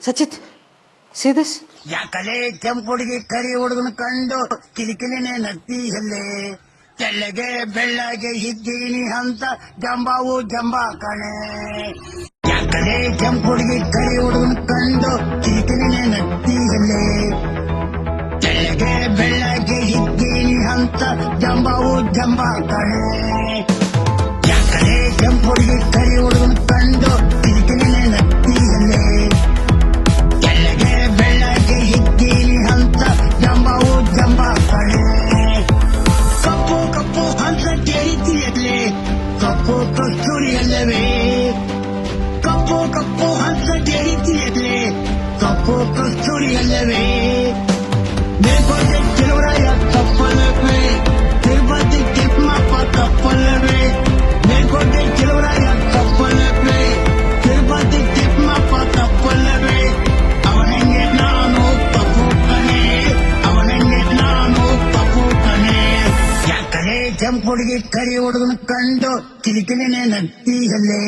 Sachit, see this? ಯಾಕಲೆ ಕೆಂಪು ಹುಡುಗಿ ಕರಿ ಹುಡುಗನ ಕಂಡು ಕಿಲಿಕಿಲಿನೇ ನಗ್ತೀಯಲ್ಲೇ ತೆಳ್ಳಗೆ ಬೆಳ್ಳಗೆ ಇದ್ದೀನಿ ಅಂತ ಜಂಬಾವು ಜಂಬ ಕಣೆ. ಯಾಕಲೆ ಕೆಂಪು ಹುಡುಗಿ ಕರಿ ಹುಡುಗನ ಕಂಡು ಕಿಲಿಕಿಲಿನೇ ನಗ್ತೀಯಲ್ಲೇ ತೆಳ್ಳಗೆ ಬೆಳ್ಳಗೆ ಇದ್ದೀನಿ ಅಂತ ಜಂಬಾವು ಜಂಬ ಕಣೆ. ಯಾಕಲೆ ಕೆಂಪು ಹುಡುಗಿ ಕರಿ ಹುಡುಗನ ಕಂಡು ಕಿಲಿಕಿಲಿನೇ ನಗ್ತೀಯಲ್ಲೇ ತೆಳ್ಳಗೆ ಬೆಳ್ಳಗೆ ಇದ್ದೀನಿ ಅಂತ ಜಂಬಾವು ಜಂಬ ಕಣೆ. ಕಪ್ಪು ಕಪ್ಪು ಅಂತ ಕೇಳಿದ್ದೀಯಲ್ಲೇ ಕಪ್ಪು ಕಸ್ತೂರಿಯಲ್ಲವೇ ಕಪ್ಪು ಕಪ್ಪು ಅಂತ ಕೇಳಿದ್ದೀಯಲ್ಲೇ ಕಪ್ಪು ಕಸ್ತೂರಿಯಲ್ಲವೇ ತಿರುಪತಿ ತಿರುವರಾಯ ತಪ್ಪಲ್ಲವೇ ತಿರುಪತಿ ತಿಮ್ಮಪ್ಪ ತಪ್ಪಲ್ಲವೇ ಮೇಲ್ಕೋಟೆ ತಿರುವರಾಯ ತಪ್ಪಲ್ಲವೇ ತಿರುಪತಿ ತಿಮ್ಮಪ್ಪ ತಪ್ಪಲ್ಲವೇ ಅವನಿಗೆ ನಾನು ತಪ್ಪು ಕಣೆ ಅವನಿಗೆ ನಾನು ತಪ್ಪು ಕಣೆ. ಯಾಕಲೆ ಕೆಂಪು ಹುಡುಗಿ ಕರಿ ಹುಡುಗನ ಕಂಡು ಕಿಲಿಕಿಲಿನೇ ನಗ್ತೀಯಲ್ಲೇ